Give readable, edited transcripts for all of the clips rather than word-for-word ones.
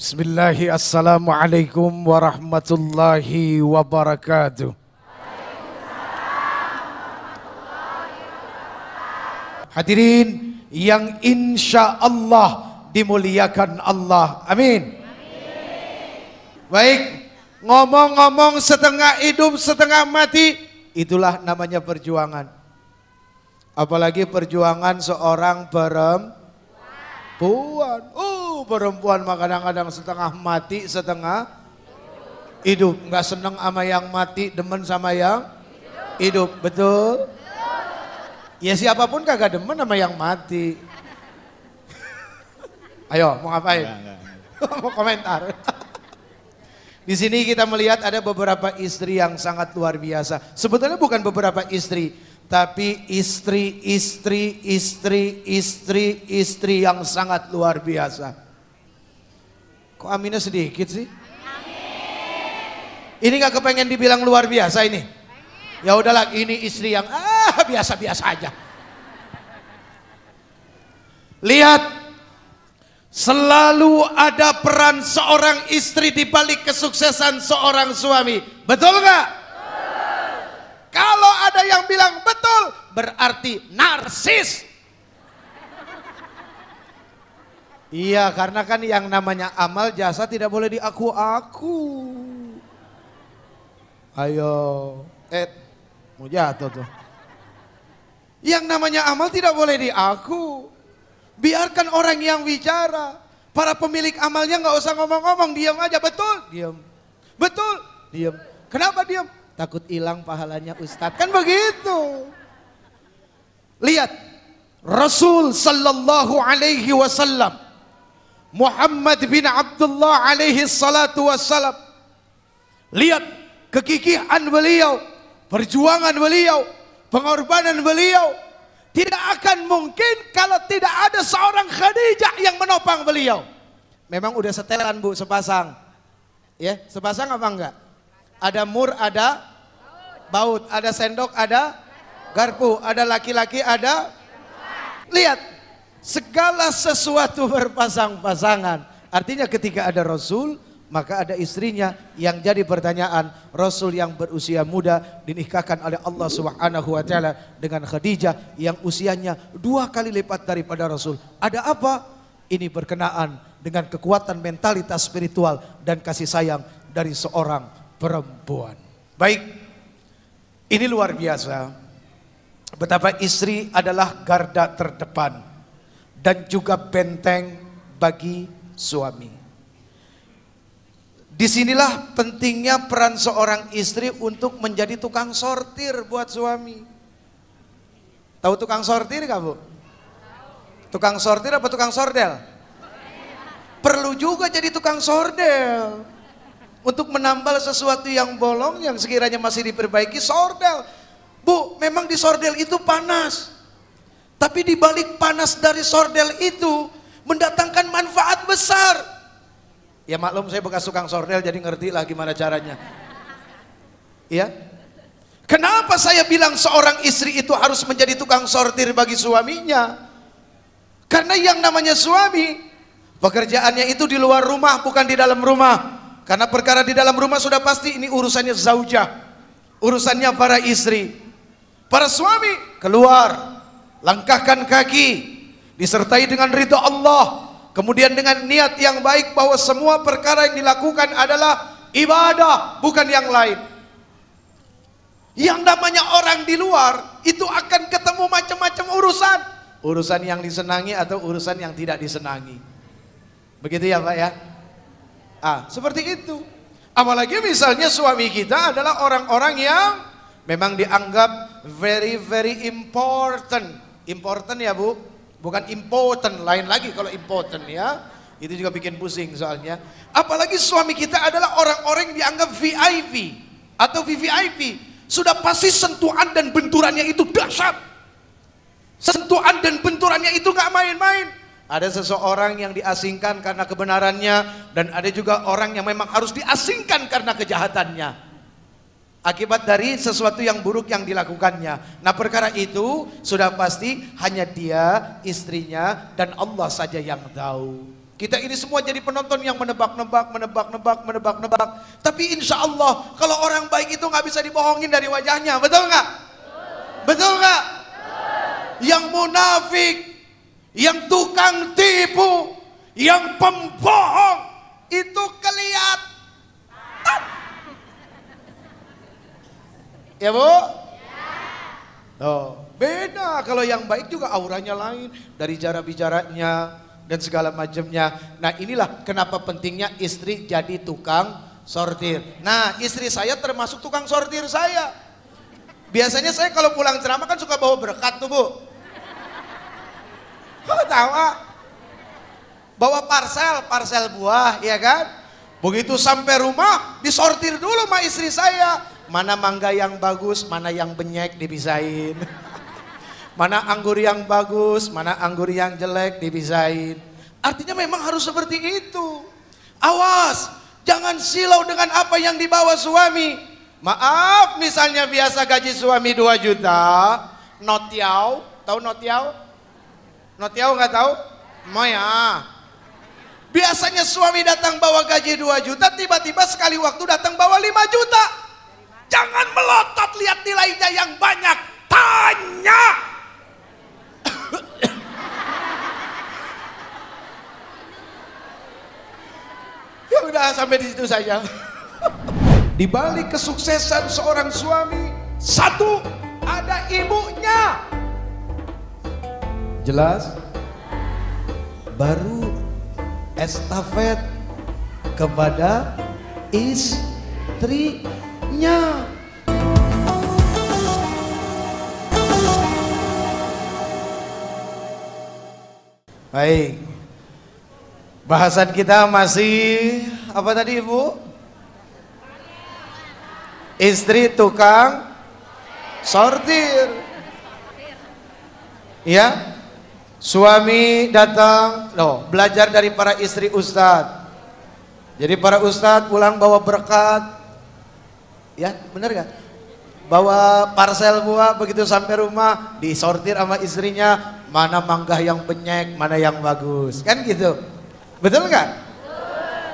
Bismillahi, assalamualaikum warahmatullahi wabarakatuh. Hadirin yang insya Allah dimuliakan Allah, amin. Baik, ngomong-ngomong setengah hidup setengah mati, itulah namanya perjuangan. Apalagi perjuangan seorang perempuan. Perempuan mah kadang-kadang setengah mati setengah hidup. Nggak seneng sama yang mati, demen sama yang hidup, betul? Ya siapapun kagak demen sama yang mati. Ayo, mau ngapain? Mau komentar. Di sini kita melihat ada beberapa istri yang sangat luar biasa. Sebetulnya bukan beberapa istri, tapi istri yang sangat luar biasa. Kok aminnya sedikit sih? Ini gak kepengen dibilang luar biasa ini? Ya udahlah, ini istri yang biasa-biasa aja. Lihat, selalu ada peran seorang istri di balik kesuksesan seorang suami. Betul gak? Kalau ada yang bilang betul, berarti narsis. Iya, karena kan yang namanya amal jasa tidak boleh diaku-aku. Ayo, mau jatuh tuh. Yang namanya amal tidak boleh diaku. Biarkan orang yang bicara. Para pemilik amalnya nggak usah ngomong-ngomong, diam aja. Betul, diam. Betul, diam. Kenapa diam? Takut hilang pahalanya Ustadz, kan begitu. Lihat, Rasul sallallahu alaihi wasallam, Muhammad bin Abdullah alaihi salatu wassalam. Lihat kegigihan beliau, perjuangan beliau, pengorbanan beliau. Tidak akan mungkin kalau tidak ada seorang Khadijah yang menopang beliau. Memang udah setelan Bu, sepasang. Ya, sepasang apa enggak? Ada mur, ada baut, ada sendok, ada garpu, ada laki-laki, ada. Lihat, segala sesuatu berpasang-pasangan. Artinya ketika ada Rasul, maka ada istrinya. Yang jadi pertanyaan, Rasul yang berusia muda dinikahkan oleh Allah Subhanahu wa taala dengan Khadijah yang usianya 2 kali lipat daripada Rasul. Ada apa? Ini berkenaan dengan kekuatan mentalitas spiritual dan kasih sayang dari seorang perempuan. Baik, ini luar biasa. Betapa istri adalah garda terdepan dan juga benteng bagi suami. Disinilah pentingnya peran seorang istri untuk menjadi tukang sortir buat suami. Tahu tukang sortir gak Bu? Tukang sortir apa tukang sordel? Perlu juga jadi tukang sordel. Untuk menambal sesuatu yang bolong, yang sekiranya masih diperbaiki, sordel. Bu, memang di sordel itu panas. Tapi di balik panas dari sordel itu mendatangkan manfaat besar. Ya maklum, saya bekas tukang sordel jadi ngerti lah gimana caranya. Ya. Kenapa saya bilang seorang istri itu harus menjadi tukang sortir bagi suaminya? Karena yang namanya suami, pekerjaannya itu di luar rumah, bukan di dalam rumah. Karena perkara di dalam rumah sudah pasti ini urusannya zaujah, urusannya para istri. Para suami keluar, langkahkan kaki, disertai dengan ridha Allah, kemudian dengan niat yang baik bahwa semua perkara yang dilakukan adalah ibadah, bukan yang lain. Yang namanya orang di luar itu akan ketemu macam-macam urusan, urusan yang disenangi atau urusan yang tidak disenangi. Begitu ya Pak ya? Seperti itu. Apalagi misalnya suami kita adalah orang-orang yang memang dianggap very very important. Important ya Bu, bukan important, lain lagi kalau important ya. Itu juga bikin pusing soalnya. Apalagi suami kita adalah orang-orang yang dianggap VIP atau VVIP. Sudah pasti sentuhan dan benturannya itu dahsyat. Sentuhan dan benturannya itu gak main-main. Ada seseorang yang diasingkan karena kebenarannya, dan ada juga orang yang memang harus diasingkan karena kejahatannya. Akibat dari sesuatu yang buruk yang dilakukannya. Nah perkara itu sudah pasti hanya dia, istrinya, dan Allah saja yang tahu. Kita ini semua jadi penonton yang menebak-nebak. Tapi insya Allah kalau orang baik itu nggak bisa dibohongin dari wajahnya, betul nggak? Betul nggak? Yang munafik, yang tukang tipu, yang pembohong itu kelihatan. Ya Bu? Oh, beda kalau yang baik juga auranya lain dari cara bicaranya dan segala macamnya. Nah inilah kenapa pentingnya istri jadi tukang sortir. Nah istri saya termasuk tukang sortir saya. Biasanya saya kalau pulang ceramah kan suka bawa berkat tuh Bu. Kok tahu bawa parcel buah ya kan. Begitu sampai rumah disortir dulu sama istri saya. Mana mangga yang bagus, mana yang benyek dipisahin. Mana anggur yang bagus, mana anggur yang jelek dipisahin. Artinya memang harus seperti itu. Awas, jangan silau dengan apa yang dibawa suami. Maaf, misalnya biasa gaji suami 2 juta, notiau, tahu notiau? Notiau nggak tahu? Mau ya. Biasanya suami datang bawa gaji 2 juta, tiba-tiba sekali waktu datang bawa 5 juta. Jangan melotot lihat nilainya yang banyak, tanya. Ya udah sampai di situ saja. Di balik kesuksesan seorang suami, satu ada ibunya. Jelas? Baru estafet kepada istrinya. Baik. Bahasan kita masih apa tadi Ibu? Istri tukang sortir. Ya. Suami datang, belajar dari para istri ustadz. Jadi para ustadz pulang bawa berkat. Ya, bener gak? Bawa parcel buah, begitu sampai rumah disortir sama istrinya, mana mangga yang benyek, mana yang bagus. Kan gitu. Betul nggak?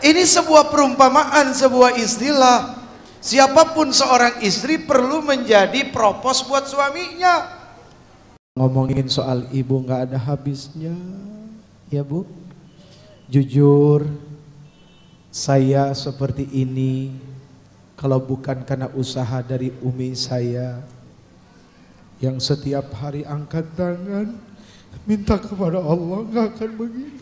Ini sebuah perumpamaan, sebuah istilah. Siapapun seorang istri perlu menjadi propos buat suaminya. Ngomongin soal ibu nggak ada habisnya, ya Bu. Jujur, saya seperti ini kalau bukan karena usaha dari umi saya yang setiap hari angkat tangan minta kepada Allah, nggak akan begini.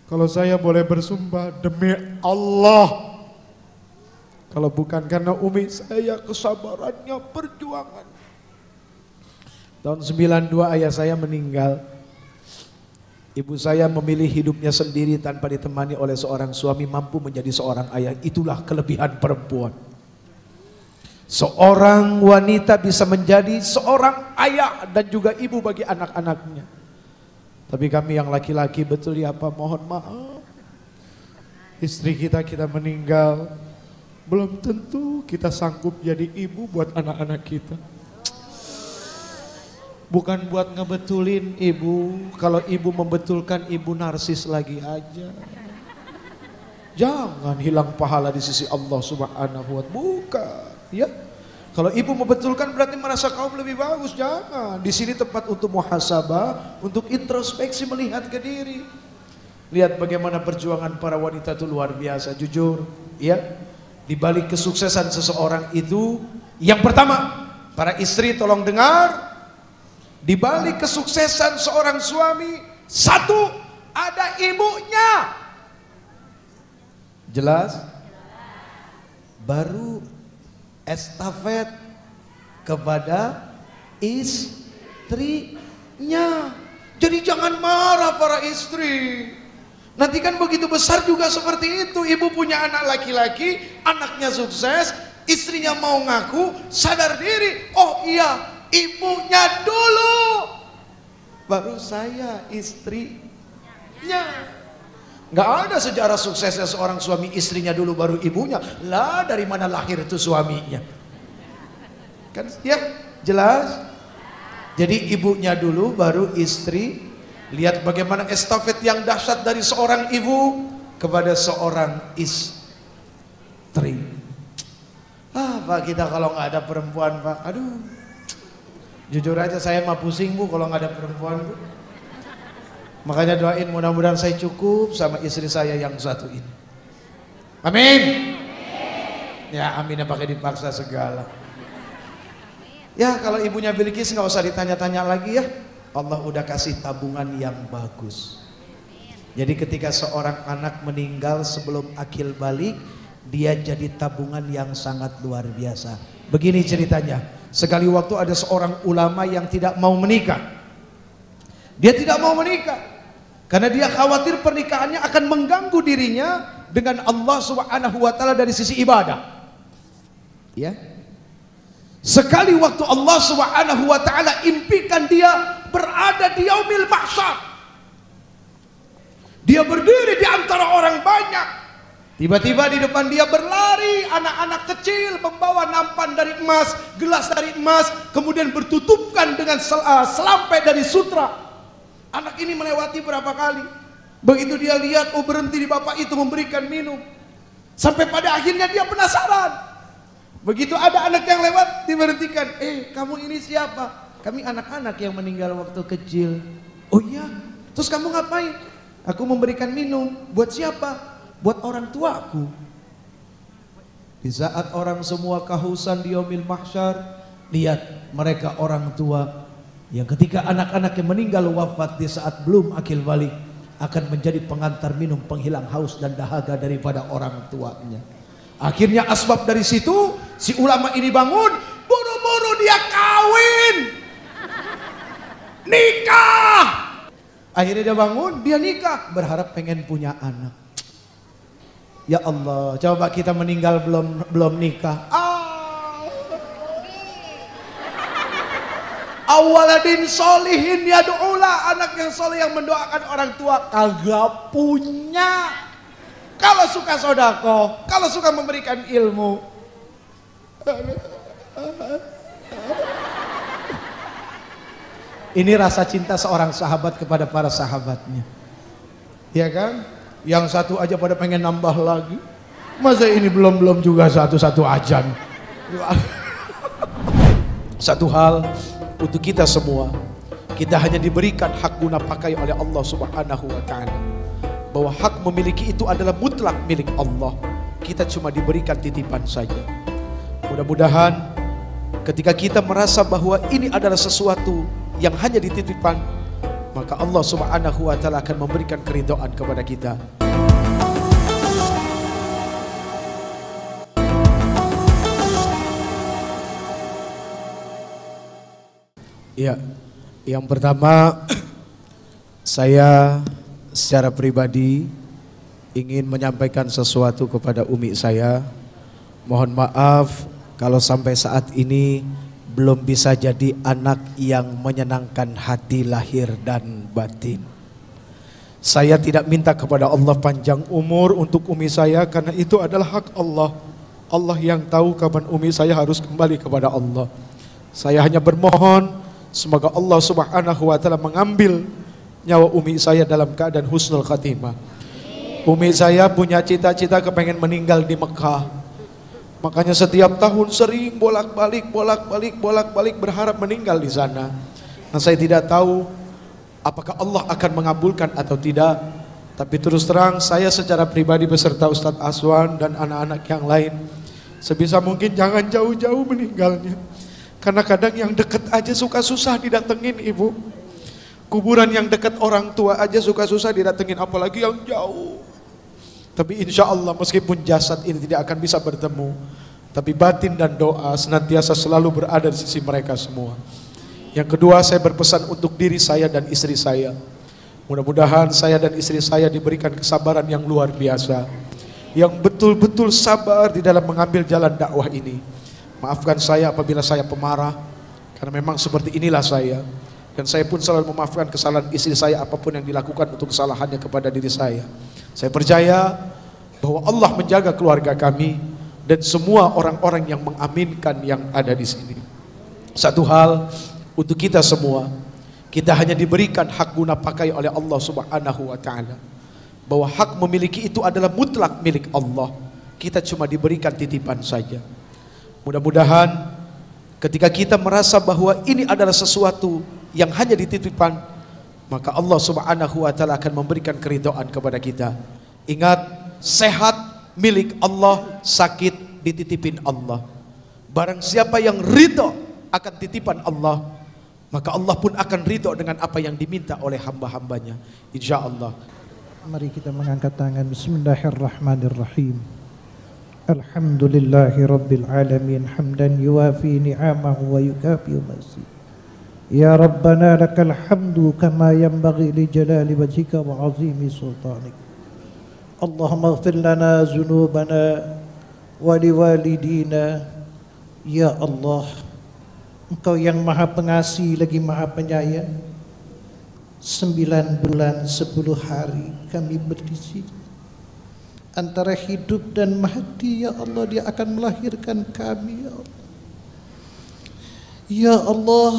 Kalau saya boleh bersumpah demi Allah, kalau bukan karena umi saya, kesabarannya, perjuangan. Tahun 92 ayah saya meninggal. Ibu saya memilih hidupnya sendiri tanpa ditemani oleh seorang suami, mampu menjadi seorang ayah. Itulah kelebihan perempuan. Seorang wanita bisa menjadi seorang ayah dan juga ibu bagi anak-anaknya. Tapi kami yang laki-laki betul ya Pak, mohon maaf. Istri kita meninggal, belum tentu kita sanggup jadi ibu buat anak-anak kita. Bukan buat ngebetulin ibu, kalau ibu membetulkan ibu narsis lagi aja. Jangan hilang pahala di sisi Allah Subhanahu wa ta'ala. Bukan, ya. Kalau ibu membetulkan berarti merasa kaum lebih bagus, jangan. Di sini tempat untuk muhasabah, untuk introspeksi, melihat ke diri. Lihat bagaimana perjuangan para wanita itu luar biasa, jujur, ya. Di balik kesuksesan seseorang itu, yang pertama, para istri tolong dengar. Di balik kesuksesan seorang suami, satu ada ibunya. Jelas? Baru estafet kepada istrinya. Jadi jangan marah para istri. Nanti kan begitu besar juga seperti itu. Ibu punya anak laki-laki, anaknya sukses, istrinya mau ngaku, sadar diri. Oh iya, ibunya dulu, baru saya istrinya. Nggak ada sejarah suksesnya seorang suami istrinya dulu baru ibunya. Lah dari mana lahir itu suaminya? Kan ya jelas. Jadi ibunya dulu baru istrinya. Lihat bagaimana estafet yang dahsyat dari seorang ibu kepada seorang istri. Pak, kita kalau nggak ada perempuan, Pak, aduh, jujur aja saya mah pusing, Bu, kalau nggak ada perempuan, Bu. Makanya doain mudah-mudahan saya cukup sama istri saya yang satu ini. Amin. Ya, aminnya pakai dipaksa segala. Ya, kalau ibunya Bilqis nggak usah ditanya-tanya lagi ya. Allah udah kasih tabungan yang bagus. Jadi ketika seorang anak meninggal sebelum akil balik, dia jadi tabungan yang sangat luar biasa. Begini ceritanya, sekali waktu ada seorang ulama yang tidak mau menikah. Dia tidak mau menikah karena dia khawatir pernikahannya akan mengganggu dirinya dengan Allah Subhanahu wa taala dari sisi ibadah. Ya. Sekali waktu Allah Subhanahu wa taala impikan dia berada di yaumil mahsyar. Dia berdiri di antara orang banyak. Tiba-tiba di depan dia berlari anak-anak kecil membawa nampan dari emas, gelas dari emas, kemudian bertutupkan dengan selampai dari sutra. Anak ini melewati berapa kali. Begitu dia lihat, oh berhenti di bapak itu memberikan minum. Sampai pada akhirnya dia penasaran. Begitu ada anak yang lewat, diberhentikan. Kamu ini siapa? Kami anak-anak yang meninggal waktu kecil. Oh iya? Terus kamu ngapain? Aku memberikan minum. Buat siapa? Buat orang tuaku. Di saat orang semua kehausan di yaumil mahsyar, lihat mereka orang tua yang ketika anak-anak yang meninggal wafat di saat belum akil balik akan menjadi pengantar minum penghilang haus dan dahaga daripada orang tuanya. Akhirnya asbab dari situ si ulama ini bangun, buru-buru dia kawin, nikah. Akhirnya dia bangun, dia nikah, berharap pengen punya anak. Ya Allah, coba kita meninggal belum nikah. Awaladin solihin yadu'ula, anak yang soleh yang mendoakan orang tua kagak punya. Kalau suka sodako, kalau suka memberikan ilmu. Ini rasa cinta seorang sahabat kepada para sahabatnya. Ya kan? Yang satu aja pada pengen nambah lagi. Masa ini belum juga satu ajan. Satu hal untuk kita semua, kita hanya diberikan hak guna pakai oleh Allah Subhanahu wa taala. Bahwa hak memiliki itu adalah mutlak milik Allah. Kita cuma diberikan titipan saja. Mudah-mudahan ketika kita merasa bahwa ini adalah sesuatu yang hanya dititipkan, maka Allah Subhanahu wa taala akan memberikan keridhaan kepada kita. Ya, yang pertama saya secara pribadi ingin menyampaikan sesuatu kepada umi saya. Mohon maaf kalau sampai saat ini belum bisa jadi anak yang menyenangkan hati lahir dan batin. Saya tidak minta kepada Allah panjang umur untuk umi saya karena itu adalah hak Allah. Allah yang tahu kapan umi saya harus kembali kepada Allah. Saya hanya bermohon semoga Allah Subhanahu wa taala mengambil nyawa umi saya dalam keadaan husnul khatimah. Umi saya punya cita-cita kepengen meninggal di Mekah. Makanya setiap tahun sering bolak-balik berharap meninggal di sana. Nah, saya tidak tahu apakah Allah akan mengabulkan atau tidak. Tapi terus terang saya secara pribadi beserta Ustadz Aswan dan anak-anak yang lain sebisa mungkin jangan jauh-jauh meninggalnya. Karena kadang yang dekat aja suka susah didatengin, Ibu. Kuburan yang dekat orang tua aja suka susah didatengin, apalagi yang jauh. Tapi insya Allah meskipun jasad ini tidak akan bisa bertemu, tapi batin dan doa senantiasa selalu berada di sisi mereka semua. Yang kedua, saya berpesan untuk diri saya dan istri saya. Mudah-mudahan saya dan istri saya diberikan kesabaran yang luar biasa, yang betul-betul sabar di dalam mengambil jalan dakwah ini. Maafkan saya apabila saya pemarah, karena memang seperti inilah saya. Dan saya pun selalu memaafkan kesalahan istri saya apapun yang dilakukan untuk kesalahannya kepada diri saya. Saya percaya bahwa Allah menjaga keluarga kami dan semua orang-orang yang mengaminkan yang ada di sini. Satu hal untuk kita semua, Kita hanya diberikan hak guna pakai oleh Allah Subhanahu wa taala. Bahwa hak memiliki itu adalah mutlak milik Allah. Kita cuma diberikan titipan saja. Mudah-mudahan ketika kita merasa bahwa ini adalah sesuatu yang hanya dititipkan, maka Allah Subhanahu wa taala akan memberikan keridhaan kepada kita. Ingat, sehat milik Allah, sakit dititipin Allah. Barang siapa yang ridho akan titipan Allah, maka Allah pun akan ridho dengan apa yang diminta oleh hamba-hambanya, insyaallah. Mari kita mengangkat tangan. Bismillahirrahmanirrahim. Alhamdulillahi rabbil alamin, hamdan yuwafi ni'amahu wa yukafi mazid. Ya Rabbana lakal hamdu kama yanbaghi li jalali wajhika wa azimi sultanik. Allahumma ighfir lana zunubana wa liwalidina. Ya Allah, Engkau yang maha pengasih lagi maha penyayang. 9 bulan 10 hari kami berdiri antara hidup dan mati. Ya Allah, Dia akan melahirkan kami. Ya Allah, ya Allah,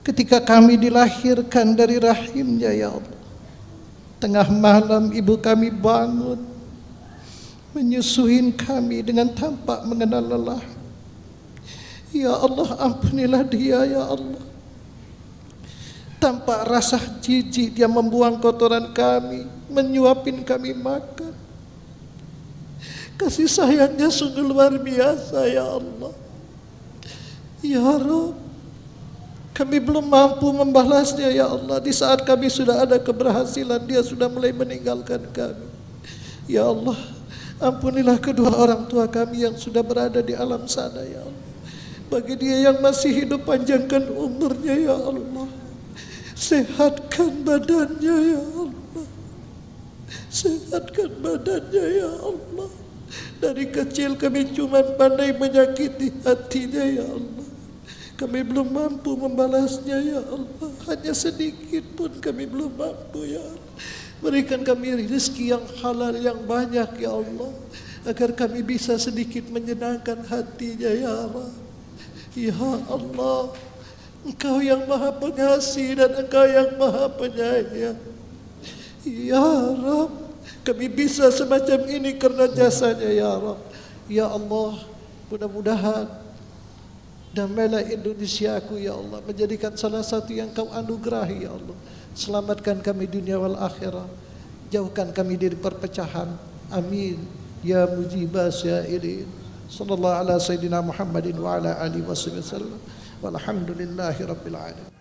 ketika kami dilahirkan dari rahimnya, ya Allah, tengah malam ibu kami bangun menyusuin kami dengan tanpa mengenal lelah. Ya Allah, ampunilah dia, ya Allah. Tanpa rasa jijik Dia membuang kotoran kami, menyuapin kami makan. Kasih sayangnya sungguh luar biasa, ya Allah. Ya Rabb, kami belum mampu membalasnya, ya Allah. Di saat kami sudah ada keberhasilan, Dia sudah mulai meninggalkan kami. Ya Allah, ampunilah kedua orang tua kami yang sudah berada di alam sana, ya Allah. Bagi dia yang masih hidup, panjangkan umurnya, ya Allah. Sehatkan badannya, ya Allah. Sehatkan badannya, ya Allah. Dari kecil kami cuma pandai menyakiti hatinya, ya Allah. Kami belum mampu membalasnya, ya Allah. Hanya sedikit pun kami belum mampu, ya Allah. Berikan kami rezeki yang halal yang banyak, ya Allah, agar kami bisa sedikit menyenangkan hatinya, ya Allah. Ya Allah, Engkau yang maha pengasih dan Engkau yang maha penyayang. Ya Rabb, kami bisa semacam ini karena jasanya, ya Rabb. Ya Allah, mudah-mudahan damailah Indonesiaku, ya Allah, menjadikan salah satu yang Kau anugerahi, ya Allah. Selamatkan kami dunia wal akhirah, jauhkan kami dari perpecahan. Amin ya mujibah sya'irin. Sallallahu ala sayyidina Muhammadin wa ala alihi wasallam. Walhamdulillahi rabbil alamin.